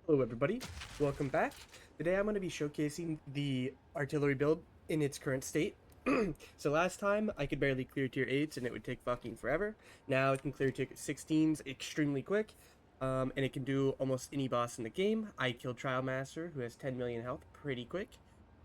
Hello everybody, welcome back. Today I'm going to be showcasing the artillery build in its current state. So last time I could barely clear tier 8s and it would take fucking forever. Now it can clear tier 16s extremely quick, and it can do almost any boss in the game. I killed Trial Master, who has 10 million health, pretty quick.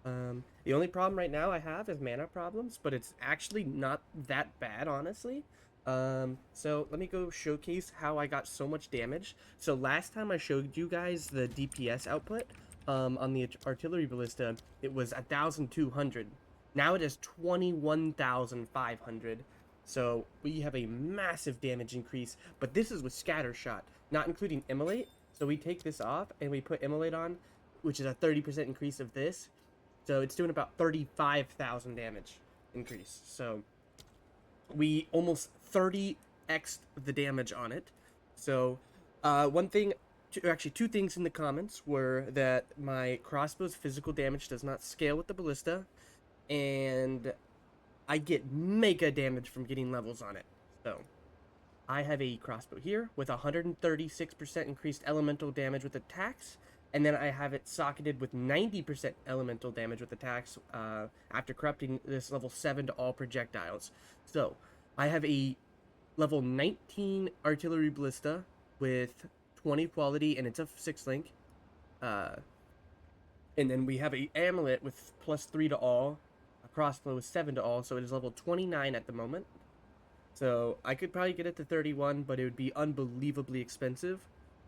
The only problem right now I have is mana problems, but it's actually not that bad, honestly. So let me go showcase how I got so much damage. So last time I showed you guys the DPS output on the artillery ballista, it was 1,200. Now it is 21,500. So we have a massive damage increase, but this is with scatter shot, not including immolate. So we take this off and we put immolate on, which is a 30% increase of this. So it's doing about 35,000 damage increase. So we almost 30x the damage on it. So one thing, actually two things in the comments were that my crossbow's physical damage does not scale with the ballista, and I get mega damage from getting levels on it. So I have a crossbow here with 136% increased elemental damage with attacks, and then I have it socketed with 90% elemental damage with attacks after corrupting this level 7 to all projectiles. So I have a level 19 artillery ballista with 20 quality, and it's a 6 link. And then we have a amulet with plus 3 to all, a crossbow with 7 to all, so it is level 29 at the moment. So I could probably get it to 31, but it would be unbelievably expensive.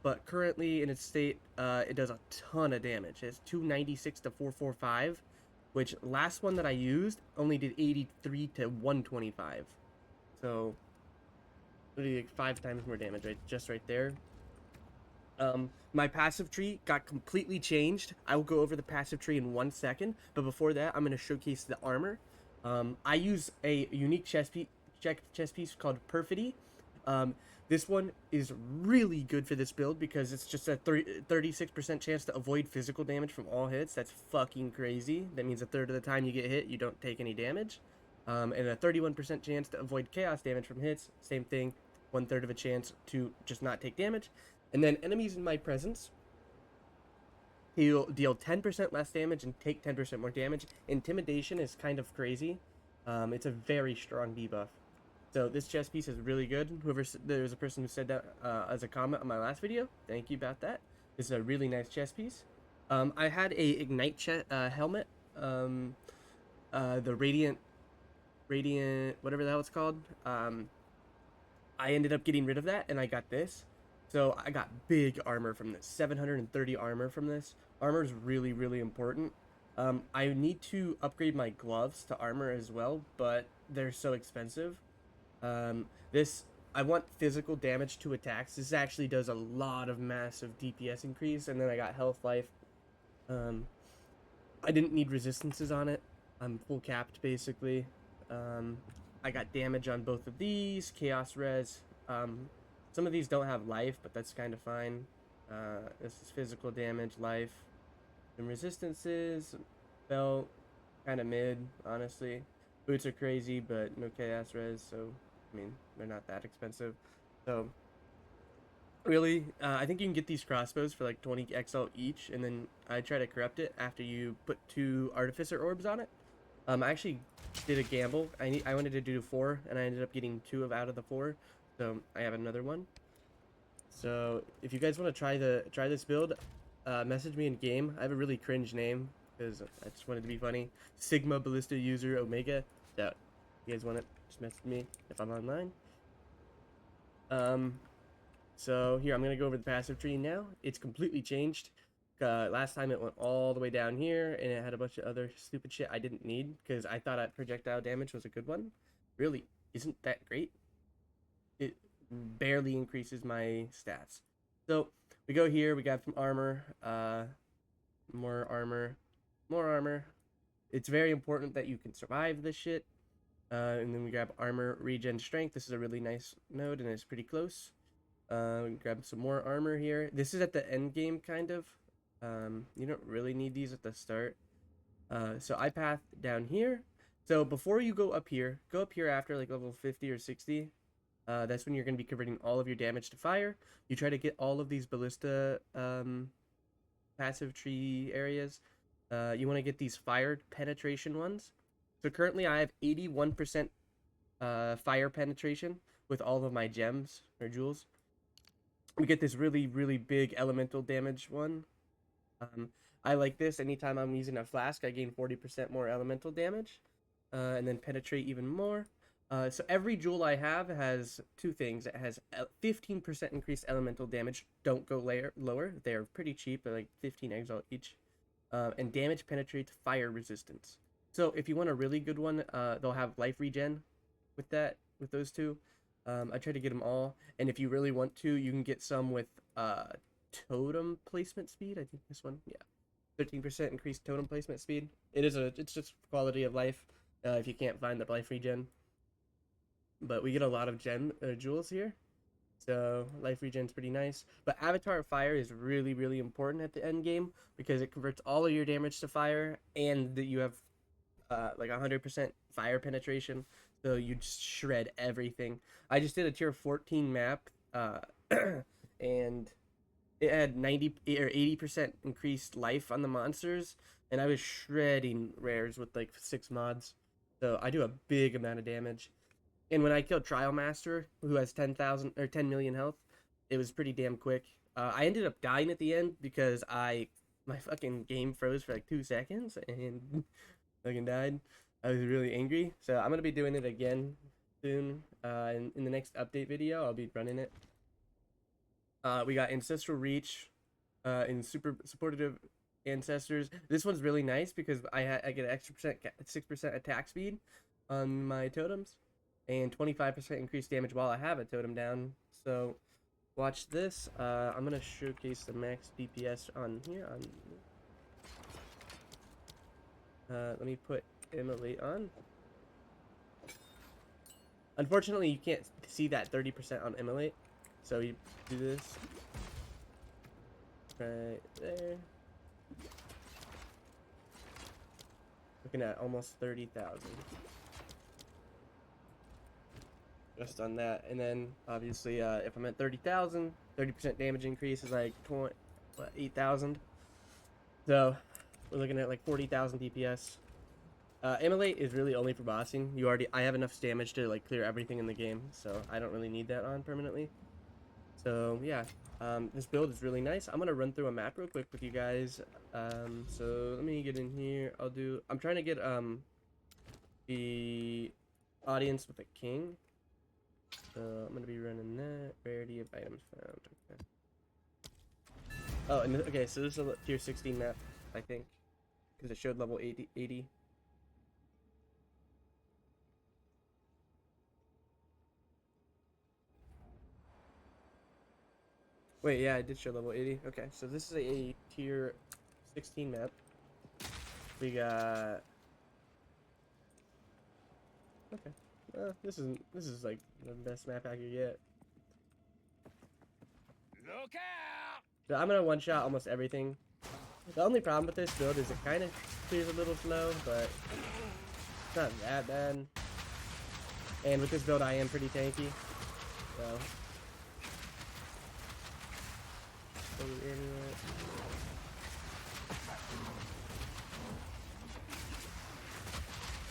But currently in its state, it does a ton of damage. It's 296 to 445, which last one that I used only did 83 to 125. So literally like 5 times more damage, right? Just right there. My passive tree got completely changed. I will go over the passive tree in 1 second, but before that, I'm going to showcase the armor. I use a unique chest piece called Perfidy. This one is really good for this build because it's just a 36% chance to avoid physical damage from all hits. That's fucking crazy. That means a third of the time you get hit, you don't take any damage. And a 31% chance to avoid chaos damage from hits. Same thing, 1/3 of a chance to just not take damage. And then enemies in my presence, he'll deal 10% less damage and take 10% more damage. Intimidation is kind of crazy. It's a very strong debuff. So this chest piece is really good. There was a person who said that as a comment on my last video. Thank you about that. This is a really nice chest piece. I had a ignite helmet. The radiant, whatever the hell it's called. I ended up getting rid of that, and I got this. So I got big armor from this. 730 armor from this. Armor is really, really important. I need to upgrade my gloves to armor as well, but they're so expensive. I want physical damage to attacks. This actually does a lot of massive DPS increase, and then I got health life. I didn't need resistances on it. I'm full capped basically. I got damage on both of these. Chaos res. Some of these don't have life, but that's kind of fine. This is physical damage, life, and resistances. Belt, kind of mid, honestly. Boots are crazy, but no chaos res, so I mean, they're not that expensive. So, really, I think you can get these crossbows for like 20 XL each, and then I try to corrupt it after you put 2 Artificer Orbs on it. I actually did a gamble. I wanted to do 4, and I ended up getting 2 out of the 4, so I have another one. So, if you guys want to try this build, message me in game. I have a really cringe name, because I just wanted to be funny. Sigma Ballista User Omega. So, you guys want it, just message me if I'm online. So here I'm gonna go over the passive tree now. It's completely changed. Last time it went all the way down here, and it had a bunch of other stupid shit I didn't need because I thought projectile damage was a good one. Really isn't that great. It barely increases my stats. So we go here. We got some armor. More armor. More armor. It's very important that you can survive this shit. And then we grab armor, regen, strength. This is a really nice node, and it's pretty close. Grab some more armor here. This is at the end game, kind of. You don't really need these at the start. So I path down here. So before you go up here after like level 50 or 60. That's when you're going to be converting all of your damage to fire. You try to get all of these ballista passive tree areas, you want to get these fire penetration ones. So currently I have 81% fire penetration with all of my gems or jewels. We get this really, really big elemental damage one. Um, I like this. Anytime I'm using a flask, I gain 40% more elemental damage, and then penetrate even more. So every jewel I have has two things. It has 15% increased elemental damage. Don't go lower. They are pretty cheap. They're like 15 exalt each. And damage penetrates fire resistance. So if you want a really good one, they'll have life regen with that, with those two. I try to get them all. And if you really want to, you can get some with totem placement speed. I think this one, yeah, 13% increased totem placement speed. It's just quality of life. If you can't find the life regen, but we get a lot of jewels here, so life regen's pretty nice. But Avatar of Fire is really, really important at the end game because it converts all of your damage to fire, and that you have like 100% fire penetration, so you just shred everything. I just did a tier 14 map, and it had 90 or 80% increased life on the monsters, and I was shredding rares with like 6 mods. So I do a big amount of damage. And when I killed Trial Master, who has 10,000 or 10 million health, it was pretty damn quick. I ended up dying at the end because my fucking game froze for like 2 seconds and fucking died. I was really angry. So I'm gonna be doing it again soon. In the next update video, I'll be running it. We got Ancestral Reach, and super supportive ancestors. This one's really nice because I get an extra 6% attack speed on my totems, and 25% increased damage while I have a totem down. So watch this. I'm gonna showcase the max DPS on here. Let me put Immolate on. Unfortunately, you can't see that 30% on Immolate, so you do this right there. Looking at almost 30,000 just on that. And then obviously, if I'm at 30,000, 30% damage increase is like 8,000. So we're looking at like 40,000 DPS. Immolate is really only for bossing. I have enough damage to like clear everything in the game, so I don't really need that on permanently. So yeah, this build is really nice. I'm gonna run through a map real quick with you guys. So let me get in here. I'm trying to get the audience with a king. So I'm gonna be running that. Rarity of items found. Okay. Oh, and okay, so this is a tier 16 map, I think, because it showed level 80. Wait, yeah, I did show level 80. Okay, so this is a tier 16 map. We got... Okay. This is like the best map I could get. Look out! So I'm gonna one-shot almost everything. The only problem with this build is it kind of clears a little slow, but it's not that bad. And with this build, I am pretty tanky, so...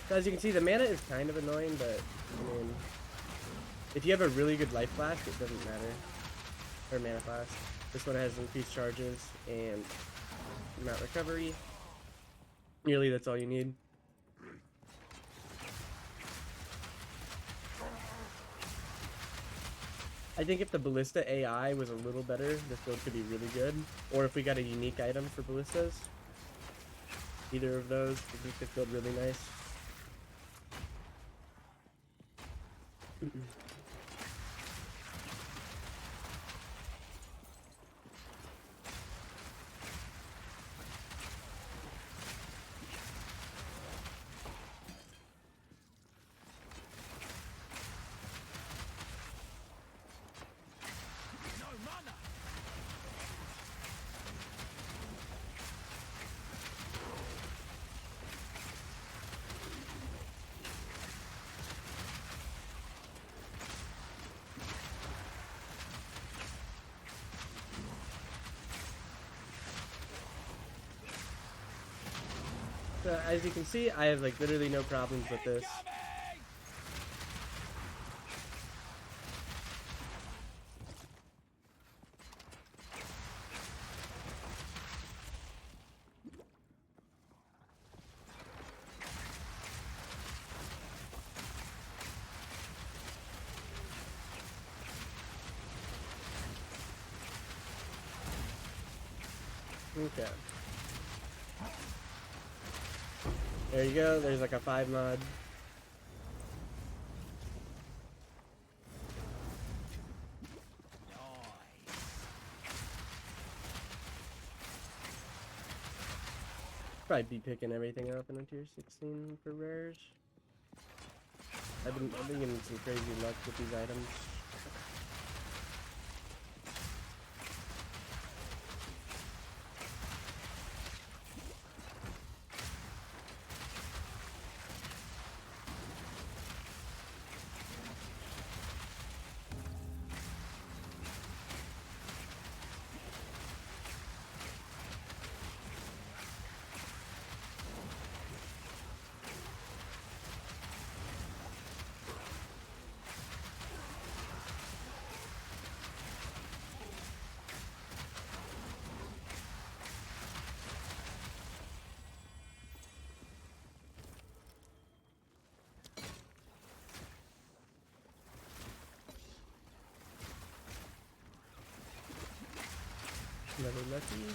So as you can see, the mana is kind of annoying, but I mean, if you have a really good life flask, it doesn't matter. Or mana flask. This one has increased charges and amount recovery. Really, that's all you need. I think if the Ballista AI was a little better, this build could be really good. Or if we got a unique item for Ballistas. Either of those would make this build really nice. As you can see, I have like literally no problems with this. Okay. There you go, there's like a 5 mod. Probably be picking everything up in a tier 16 for rares. I've been getting some crazy luck with these items. Never lucky.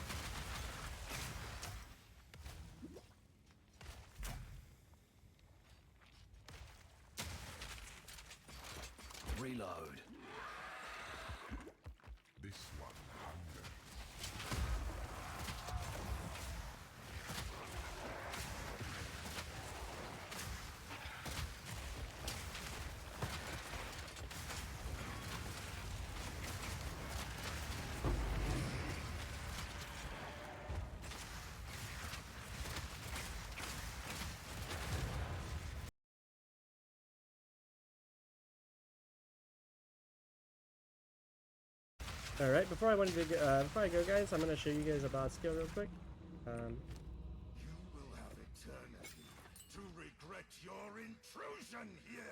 Reload. This one hungers. All right, before I go, guys, I'm gonna show you guys a boss skill real quick. You will have eternity to regret your intrusion here.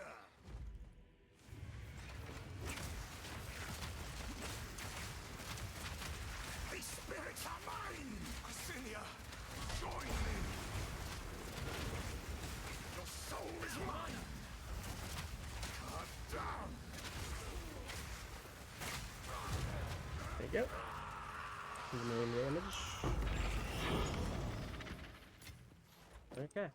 These spirits are mine! Asinia, join me! Your soul is mine! Cut down! There you go. Here's main damage. Okay.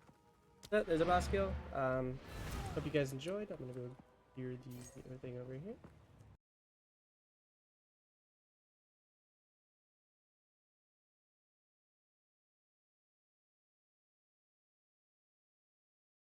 So, there's a boss skill. Hope you guys enjoyed. I'm gonna go do the other thing over here.